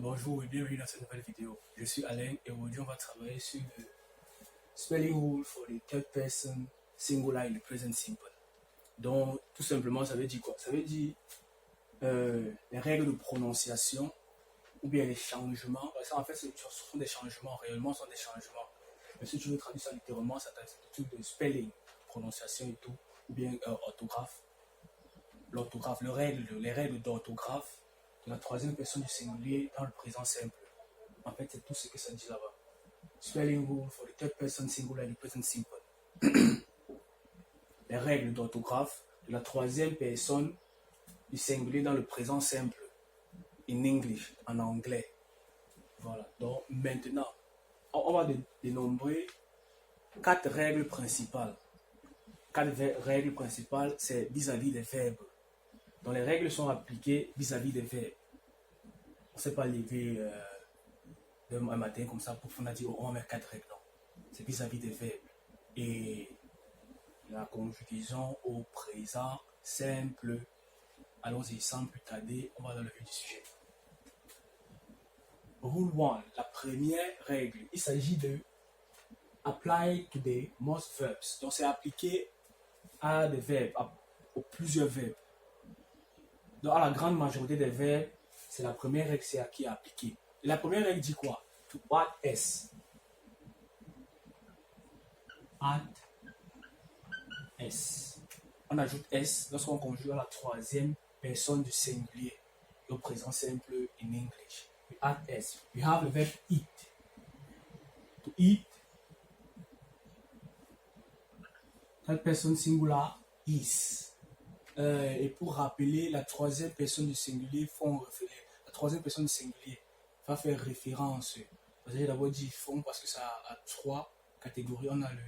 Bonjour et bienvenue dans cette nouvelle vidéo. Je suis Alain et aujourd'hui on va travailler sur le spelling rule for the third person singular in the present simple. Donc tout simplement ça veut dire quoi? Ça veut dire les règles de prononciation ou bien les changements. Parce qu'en fait ce sont des changements, réellement ce sont des changements. Mais si tu veux traduire ça littéralement, ça t'intitule de spelling, prononciation et tout, ou bien orthographe. L'orthographe, les règles d'orthographe de la troisième personne du singulier dans le présent simple. En fait, c'est tout ce que ça dit là-bas. Spelling rule for the third person singular in the present simple. Les règles d'orthographe de la troisième personne du singulier dans le présent simple. In English, en anglais. Voilà. Donc maintenant, on va dénombrer 4 règles principales. 4 règles principales, c'est vis-à-vis des verbes. Donc les règles sont appliquées vis-à-vis des verbes. On ne s'est pas levé un matin comme ça pour on a dit on va mettre 4 règles. Non. C'est vis-à-vis des verbes. Et la conjugaison au présent simple. Allons-y sans plus tarder, on va dans le vif du sujet. Rule 1, la première règle, il s'agit de apply to the most verbs. Donc c'est appliqué à des verbes, aux plusieurs verbes. Donc à la grande majorité des verbes, c'est la première règle qui est appliquée. Et la première règle dit quoi? To add S. Add S. On ajoute S lorsqu'on conjugue à la troisième personne du singulier. Au présent simple in English. We add S. We have the verb eat. To eat. Third person singular is. Et pour rappeler, la troisième personne du singulier la troisième personne du singulier va faire référence. J'ai d'abord dit font parce que ça a 3 catégories. On a le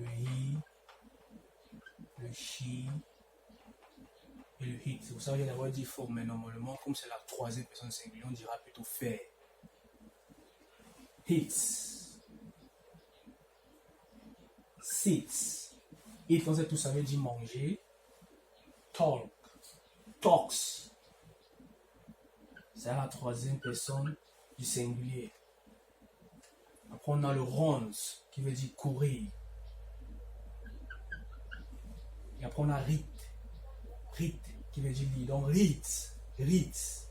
he, le she et le it. C'est pour ça que j'ai d'abord dit font, mais normalement, comme c'est la troisième personne singulière, on dira plutôt faire. Hits, sits. Eat, on sait tout ça veut dire manger. Talk, talks. C'est la troisième personne du singulier. Après, on a le runs, qui veut dire courir. Et après, on a read. Read, qui veut dire lire. Donc, reads. Reads.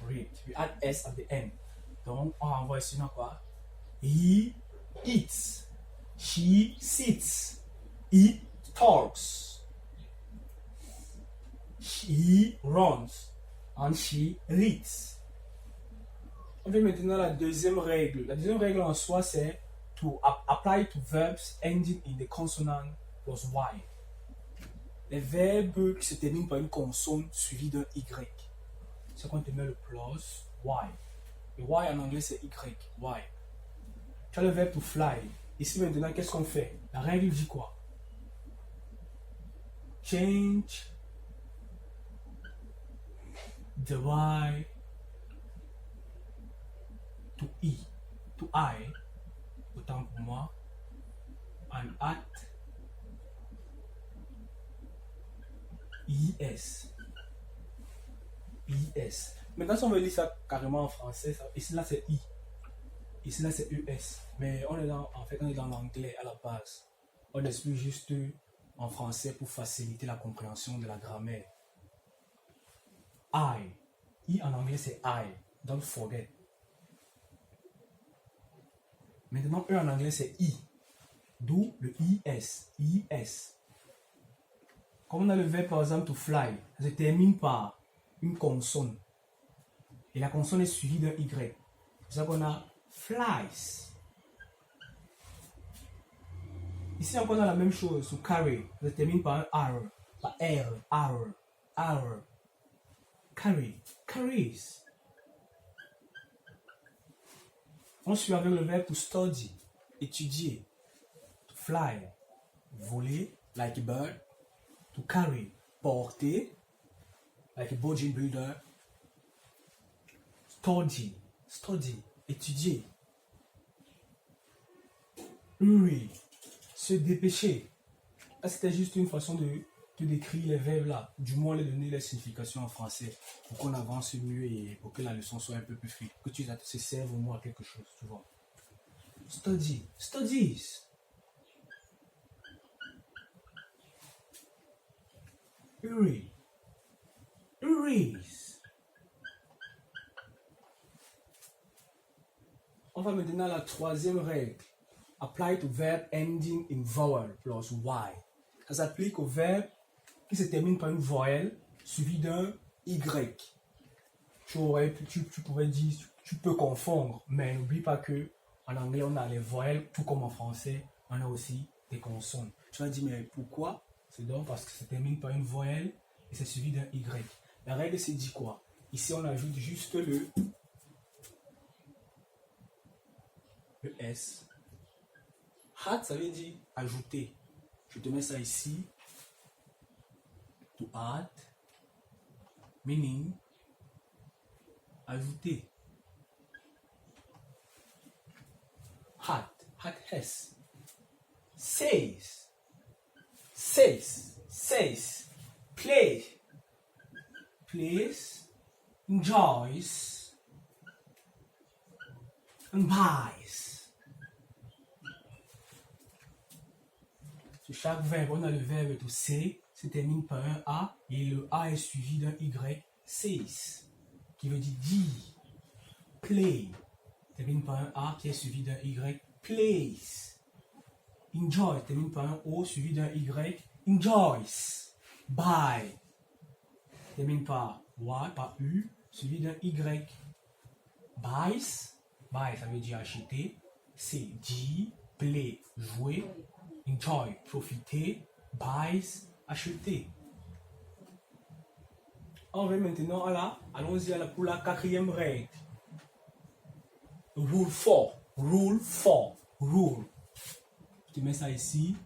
Read. We add S at the end. Donc, on envoie ici quoi? He eats. She sits. He talks. He runs. And she reads. On fait maintenant la deuxième règle. La deuxième règle en soi, c'est to apply to verbs ending in the consonant plus Y. Les verbes qui se terminent par une consonne suivie d'un Y. C'est quand on te met le plus Y. Le Y en anglais, c'est Y. Y. Tu as le verbe to fly. Ici maintenant, qu'est-ce qu'on fait? La règle dit quoi? Change the Y to E, to I, autant pour moi, and at ES. ES. Maintenant, si on veut lire ça carrément en français, ici là c'est I. Ici là c'est ES. Mais on est dans l'anglais à la base. On explique juste en français pour faciliter la compréhension de la grammaire. I. I en anglais c'est I. Don't forget. Maintenant, E en anglais c'est I. D'où le IS. IS. Comme on a le verbe par exemple to fly, ça se termine par une consonne. Et la consonne est suivie d'un Y. C'est ça qu'on a flies. Ici encore on a la même chose, to carry, ça se termine par un R. Par R. Carry, carries. On suit avec le verbe to study, étudier. To fly, voler, like a bird. To carry, porter, like a bodybuilder. Study, étudier. Hurry, se dépêcher. Là, c'était juste une façon de te décrire les verbes là, du moins les donner les significations en français pour qu'on avance mieux et pour que la leçon soit un peu plus fluide, que tu se serves au moins à quelque chose, tu vois. Study, studies. Read, reads. On va maintenant à la troisième règle. Apply to verb ending in vowel plus y. Ça s'applique au verbe qui se termine par une voyelle suivie d'un y. Tu pourrais dire, tu peux confondre, mais n'oublie pas que en anglais on a les voyelles, tout comme en français, on a aussi des consonnes. Tu vas dire, mais pourquoi? C'est donc parce que ça se termine par une voyelle et c'est suivi d'un y. La règle c'est dit quoi? Ici on ajoute juste le S. Add, ça veut dire ajouter. Je te mets ça ici. To add, meaning ajouter. Add, add S. Says, says, says. Play, plays, enjoys, and buys. Sur chaque verbe, on a le verbe to say, se termine par un A, et le A est suivi d'un Y, says, qui veut dire dire. Play, termine par un A qui est suivi d'un Y, plays. Enjoy, termine par un O suivi d'un Y, enjoys. Buy, termine par Y, par U, suivi d'un Y. Buys, buy, ça veut dire acheter, c'est dire, play, jouer. Enjoy, profiter, buys, acheter. On va maintenant allons-y pour la quatrième règle. Rule 4, rule 4, rule. Je te mets ça ici.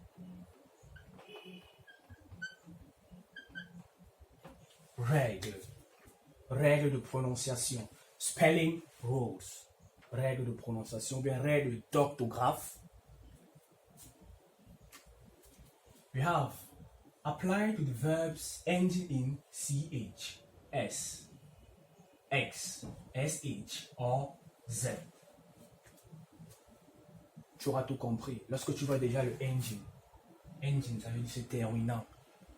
Règle, règle de prononciation. Spelling rules. Règle de prononciation, bien règle d'orthographe. We have apply to the verbs ending in CH, S, X, SH or Z. Tu auras tout compris. Lorsque tu vois déjà le engine, engine ça veut dire c'est terminant.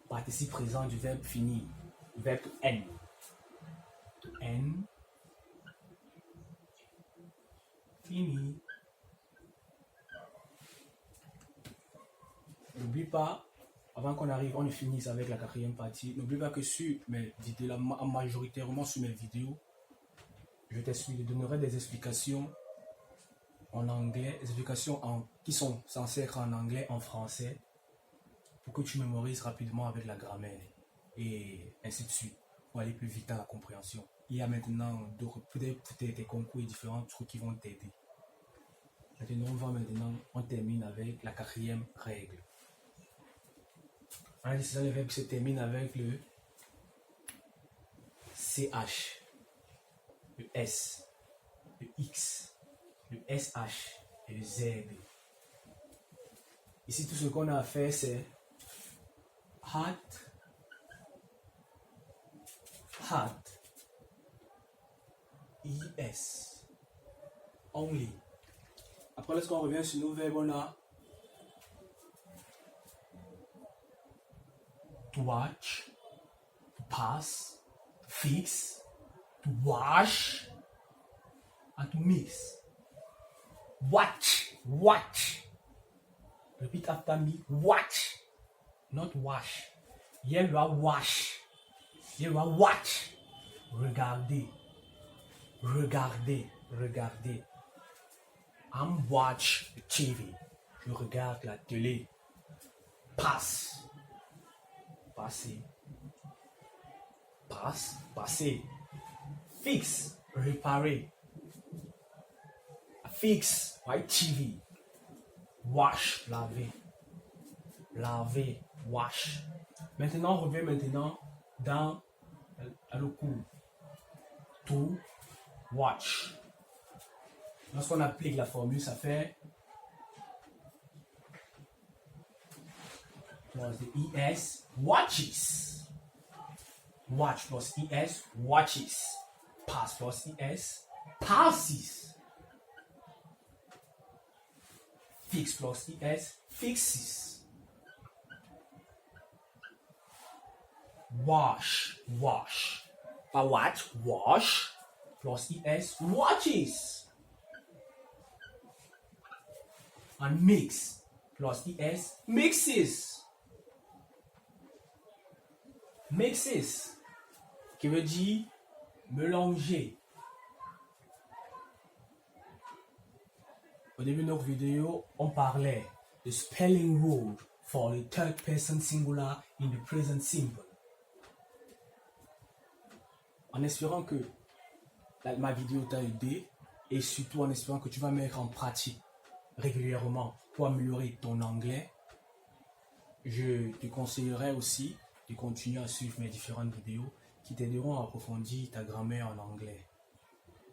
Participe présent du verbe finir, le verbe to end. To end, fini. N'oublie pas, avant qu'on arrive, on finisse avec la quatrième partie. N'oublie pas que sur mes vidéos, majoritairement sur mes vidéos, je donnerai des explications en anglais, des explications qui sont censées être en anglais, en français, pour que tu mémorises rapidement avec la grammaire et ainsi de suite, pour aller plus vite dans la compréhension. Il y a maintenant peut-être des concours et différents trucs qui vont t'aider. On termine avec la quatrième règle. On a dit que le verbe se termine avec le CH, le S, le X, le SH et le Z. Ici, tout ce qu'on a à faire, c'est had, ES, only. Après, lorsqu'on revient sur nos verbes, on a to watch, to pass, to fix, to wash, and to mix. Watch, watch. Repeat after me. Watch, not wash. Hier, le wash. Hier, le watch. Regardez, regardez, regardez. I'm watch the TV. Je regarde la télé. Pass. Passer. Passe, passer. Fix, réparer. Fix, white TV. Wash, laver. Laver, wash. Maintenant, on revient dans le cours. To watch. Lorsqu'on applique la formule, ça fait plus the ES, watches. Watch plus ES, watches. Pass plus ES, passes. Fix plus ES, fixes. Wash, wash. Pas watch, wash. Plus ES, watches. And mix plus ES, mixes. Mixes, qui veut dire mélanger. Au début de notre vidéo, on parlait de spelling rule for the third person singular in the present simple. En espérant que ma vidéo t'a aidé et surtout en espérant que tu vas mettre en pratique régulièrement pour améliorer ton anglais, je te conseillerais aussi de continuer à suivre mes différentes vidéos qui t'aideront à approfondir ta grammaire en anglais.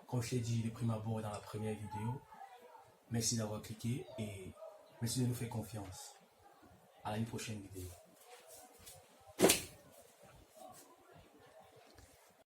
Comme je t'ai dit de prime abord dans la première vidéo, merci d'avoir cliqué et merci de nous faire confiance. À une prochaine vidéo.